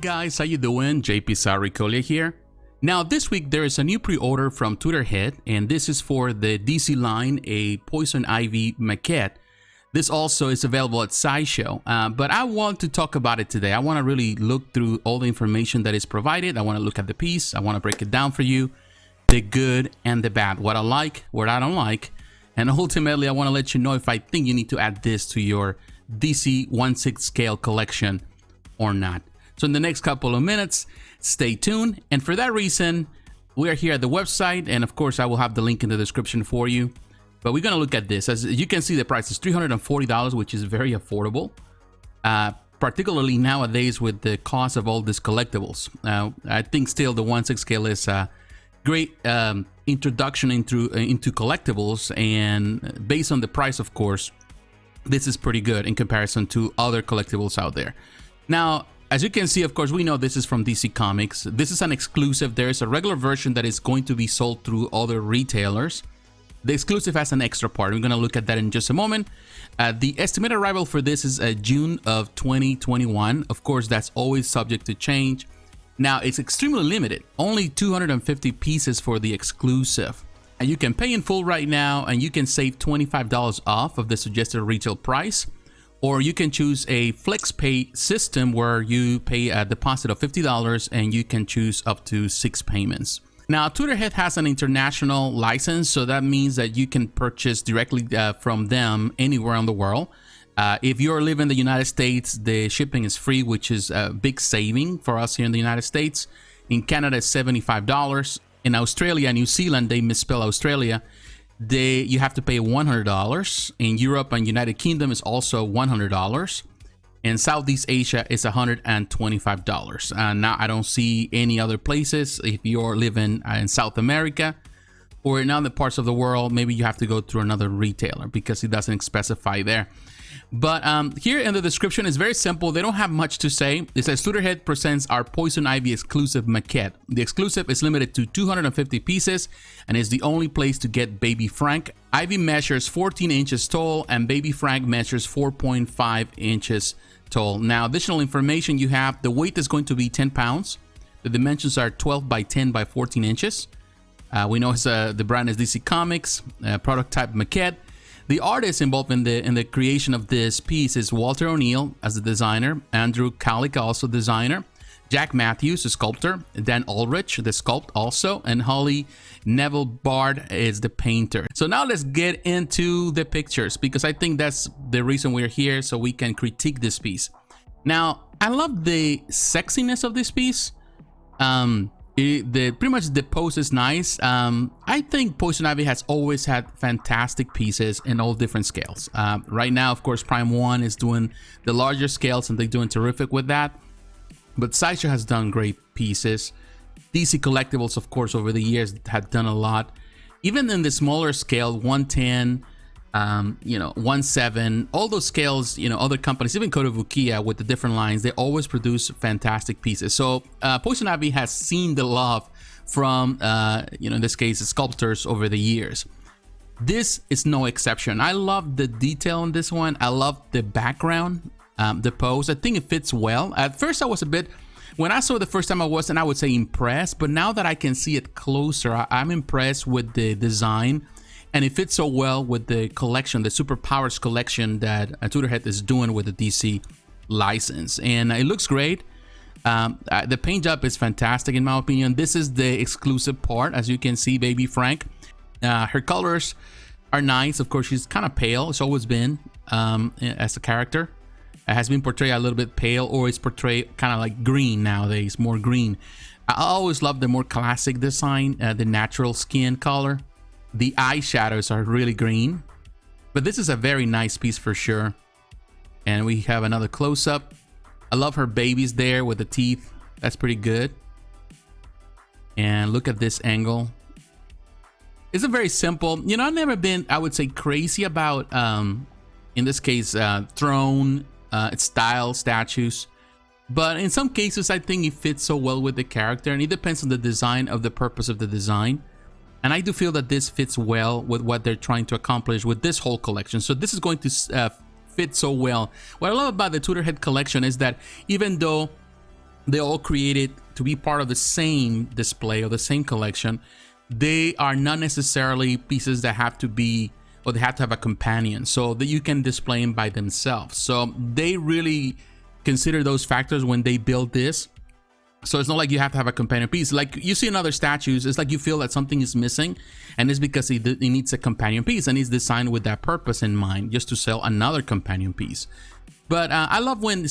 guys, how you doing? jpsarrireviews here. Now this week there is a new pre-order from Tweeterhead, and this is for the DC line, a Poison Ivy Maquette. This also is available at Sideshow, but I want to talk about it today. I want to really look through all the information that is provided. I want to look at the piece. I want to break it down for you, the good and the bad, what I like, what I don't like, and ultimately I want to let you know if I think you need to add this to your DC 1/6 scale collection or not. So in the next couple of minutes, stay tuned. And for that reason, we are here at the website, and of course I will have the link in the description for you. But we're going to look at this. As you can see, the price is $340, which is very affordable, particularly nowadays with the cost of all these collectibles. I think still the 1/6 scale is a great introduction into collectibles, and based on the price, of course, this is pretty good in comparison to other collectibles out there. Now, as you can see, of course, we know this is from DC Comics. This is an exclusive. There is a regular version that is going to be sold through other retailers. The exclusive has an extra part. We're going to look at that in just a moment. The estimated arrival for this is June of 2021. Of course, that's always subject to change. Now, it's extremely limited. Only 250 pieces for the exclusive. And you can pay in full right now, and you can save $25 off of the suggested retail price. Or you can choose a flex pay system where you pay a deposit of $50 and you can choose up to 6 payments. Now, Tweeterhead has an international license, so that means that you can purchase directly from them anywhere in the world. If you're living in the United States, the shipping is free, which is a big saving for us here in the United States. In Canada, it's $75. In Australia and New Zealand, they misspell Australia. You have to pay $100. In Europe and United Kingdom is also $100. In Southeast Asia is $125. Now I don't see any other places. If you're living in South America or in other parts of the world, maybe you have to go through another retailer because it doesn't specify there. But here in the description is very simple. They don't have much to say. It says Tweeterhead presents our Poison Ivy exclusive maquette. The exclusive is limited to 250 pieces and is the only place to get Baby Frank. Ivy measures 14 inches tall and Baby Frank measures 4.5 inches tall. Now, additional information you have, the weight is going to be 10 pounds. The dimensions are 12 by 10 by 14 inches. We know the brand is DC Comics, product type maquette. The artist involved in the creation of this piece is Walter O'Neill as the designer, Andrew Calica, also designer, Jack Matthews, the sculptor, Dan Ulrich, the sculpt also, and Holly Neville Bard is the painter. So now let's get into the pictures, because I think that's the reason we're here, so we can critique this piece. Now, I love the sexiness of this piece. Pretty much the pose is nice. I think Poison Ivy has always had fantastic pieces in all different scales. Right now, of course, Prime 1 is doing the larger scales and they're doing terrific with that. But Sideshow has done great pieces. DC Collectibles, of course, over the years have done a lot. Even in the smaller scale, 110, 1/7, all those scales, other companies, even Kotobukiya with the different lines, they always produce fantastic pieces. So Poison Ivy has seen the love from, in this case, sculptors over the years. This is no exception. I love the detail in this one. I love the background, the pose. I think it fits well. At first, I was a bit, when I saw it the first time, I wasn't, I would say, impressed. But now that I can see it closer, I'm impressed with the design. And it fits so well with the collection, the Superpowers collection that Tweeterhead is doing with the DC license. And it looks great. The paint job is fantastic, in my opinion. This is the exclusive part. As you can see, Baby Frank. Her colors are nice. Of course, she's kind of pale. It's always been as a character. It has been portrayed a little bit pale, or it's portrayed kind of like green nowadays, more green. I always love the more classic design, the natural skin color. The eyeshadows are really green, but this is a very nice piece for sure. And we have another close-up. I love her babies there with the teeth. That's pretty good. And look at this angle. It's a very simple, I've never been, I would say, crazy about, in this case, throne style statues. But in some cases, I think it fits so well with the character, and it depends on the design of the purpose of the design. And I do feel that this fits well with what they're trying to accomplish with this whole collection. So this is going to fit so well. What I love about the Tweeterhead collection is that even though they all created to be part of the same display or the same collection. They are not necessarily pieces that have to be, or they have to have a companion, so that you can display them by themselves. So they really consider those factors when they build this. So it's not like you have to have a companion piece. Like you see in other statues, it's like you feel that something is missing, and it's because it needs a companion piece, and it's designed with that purpose in mind, just to sell another companion piece. But I love when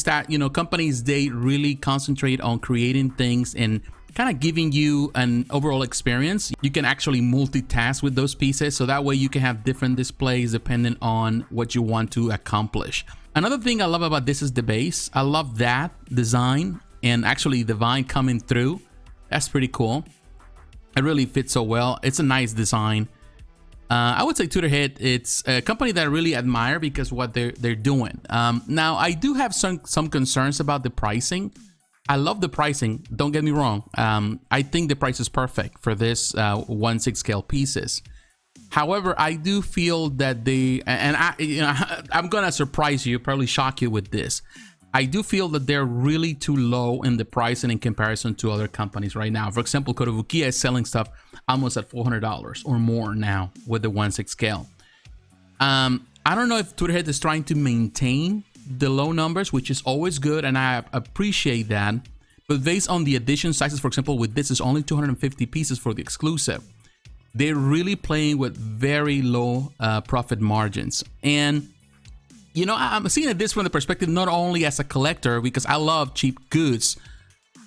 companies, they really concentrate on creating things and kind of giving you an overall experience. You can actually multitask with those pieces, so that way you can have different displays depending on what you want to accomplish. Another thing I love about this is the base. I love that design, and actually the vine coming through. That's pretty cool. It really fits so well. It's a nice design. I would say Tweeterhead, it's a company that I really admire because what they're doing. Now, I do have some concerns about the pricing. I love the pricing, don't get me wrong. I think the price is perfect for this 1/6 scale pieces. However, I do feel that I'm gonna surprise you, probably shock you with this. I do feel that they're really too low in the pricing in comparison to other companies right now. For example, Kotobukiya is selling stuff almost at $400 or more now with the 1/6 scale. I don't know if Tweeterhead is trying to maintain the low numbers, which is always good, and I appreciate that. But based on the edition sizes, for example, with this is only 250 pieces for the exclusive. They're really playing with very low profit margins. And I'm seeing this from the perspective not only as a collector, because I love cheap goods,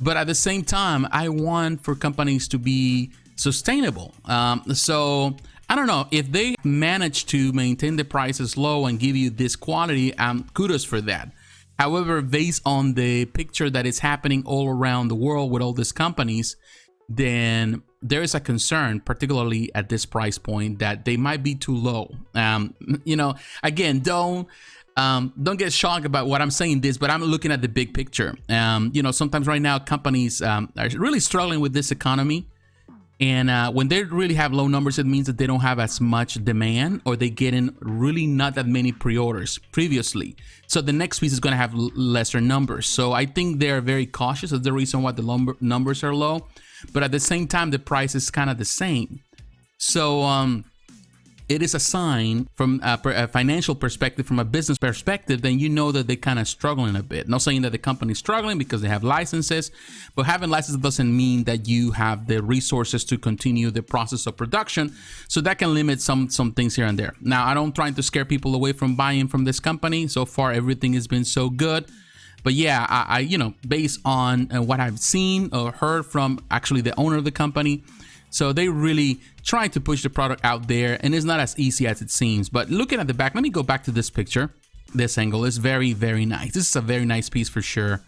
but at the same time, I want for companies to be sustainable. So I don't know if they manage to maintain the prices low and give you this quality. Kudos for that. However, based on the picture that is happening all around the world with all these companies, then there is a concern, particularly at this price point, that they might be too low. Again, don't get shocked about what I'm saying this, but I'm looking at the big picture. Sometimes right now companies are really struggling with this economy. And when they really have low numbers, it means that they don't have as much demand, or they get in really not that many pre-orders previously. So the next piece is going to have lesser numbers. So I think they're very cautious. That's the reason why the numbers are low. But at the same time, the price is kind of the same. So it is a sign from a financial perspective, from a business perspective, then you know that they're kind of struggling a bit. Not saying that the company's struggling because they have licenses, but having licenses doesn't mean that you have the resources to continue the process of production. So that can limit some things here and there. Now, I don't try to scare people away from buying from this company. So far, everything has been so good. But yeah, I based on what I've seen or heard from actually the owner of the company, so they really try to push the product out there, and it's not as easy as it seems. But looking at the back, let me go back to this picture. This angle is very, very nice. This is a very nice piece for sure.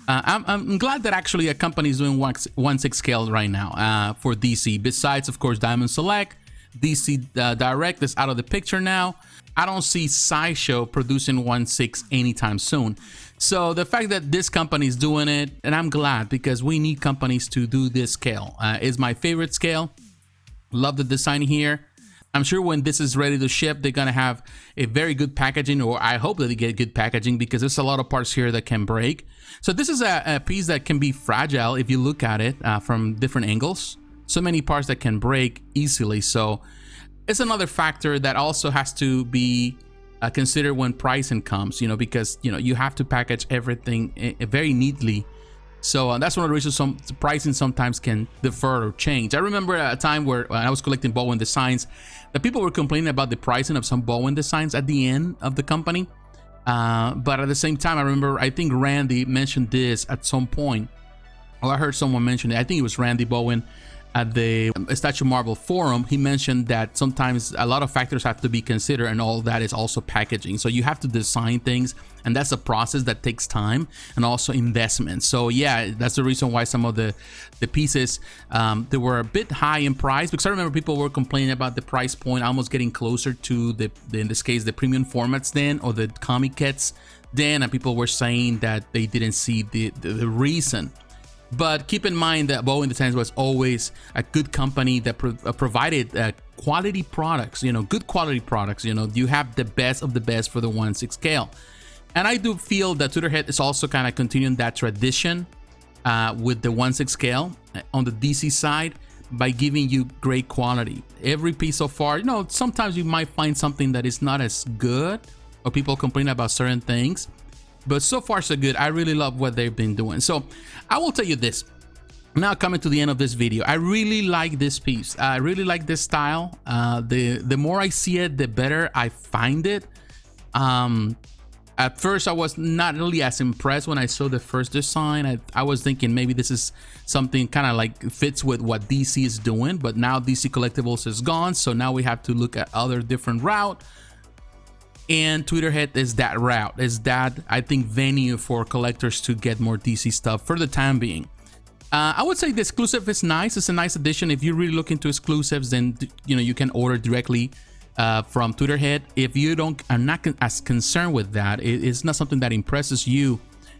I'm glad that actually a company is doing 1/6 scale right now for DC. Besides, of course, Diamond Select, DC Direct is out of the picture now. I don't see Sideshow producing 1/6 anytime soon. So the fact that this company is doing it, and I'm glad, because we need companies to do this scale. It's my favorite scale. Love the design here. I'm sure when this is ready to ship, they're gonna have a very good packaging, or I hope that they get good packaging, because there's a lot of parts here that can break. So this is a piece that can be fragile if you look at it from different angles. So many parts that can break easily. So it's another factor that also has to be considered when pricing comes, because you have to package everything very neatly. So that's one of the reasons some pricing sometimes can defer or change. I remember a time where when I was collecting Bowen designs, that people were complaining about the pricing of some Bowen designs at the end of the company. But at the same time, I remember, I think Randy mentioned this at some point, or I heard someone mention it. I think it was Randy Bowen at the Statue Marvel forum. He mentioned that sometimes a lot of factors have to be considered, and all that is also packaging. So you have to design things, and that's a process that takes time and also investment. So yeah, that's the reason why some of the pieces they were a bit high in price, because I remember people were complaining about the price point almost getting closer to the in this case the premium formats then, or the Maquettes then, and people were saying that they didn't see the reason. But keep in mind that Bowen Designs was always a good company that provided quality products, good quality products. You have the best of the best for the 1/6 scale. And I do feel that Tweeterhead is also kind of continuing that tradition. with the 1/6 scale on the DC side by giving you great quality. Every piece so far, you know, sometimes you might find something that is not as good or people complain about certain things, but so far so good. I really love what they've been doing. So I will tell you this. Now coming to the end of this video, I really like this piece. I really like this style. The more I see it, the better I find it. At first, I was not really as impressed when I saw the first design. I was thinking maybe this is something kind of like fits with what DC is doing, but now DC Collectibles is gone, so now we have to look at other different route. And Tweeterhead is that route, is that, I think, venue for collectors to get more DC stuff for the time being. I would say the exclusive is nice. It's a nice addition. If you're really looking to exclusives, then you know you can order directly from Tweeterhead. If you are not as concerned with that, it's not something that impresses you,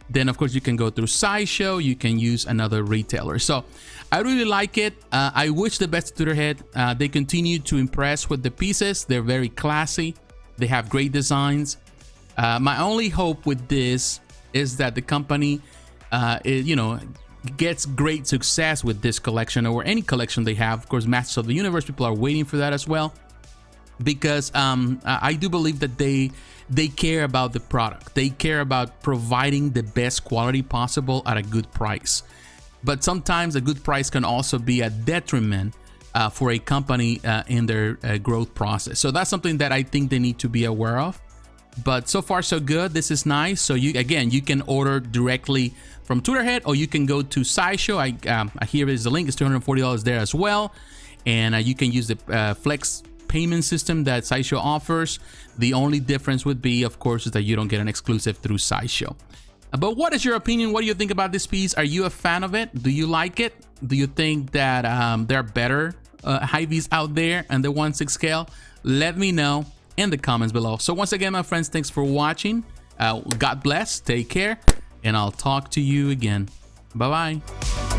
then of course you can go through Sideshow. You can use another retailer. So I really like it. I wish the best to Tweeterhead. They continue to impress with the pieces. They're very classy. They have great designs. My only hope with this is that the company, you know, gets great success with this collection or any collection they have. Of course, Masters of the Universe, people are waiting for that as well, because I do believe that they care about the product. They care about providing the best quality possible at a good price. But sometimes a good price can also be a detriment for a company in their growth process. So that's something that I think they need to be aware of. But so far so good. This is nice. So you can order directly from Tweeterhead, or you can go to Sideshow. Here is the link. It's $240 there as well, and you can use the flex payment system that Sideshow offers. The only difference would be, of course, is that you don't get an exclusive through Sideshow. But what is your opinion? What do you think about this piece? Are you a fan of it? Do you like it? Do you think that there are better Hy-Vees out there and the 1/6 scale? Let me know in the comments below. So once again, my friends, thanks for watching. God bless, take care, and I'll talk to you again. Bye-bye.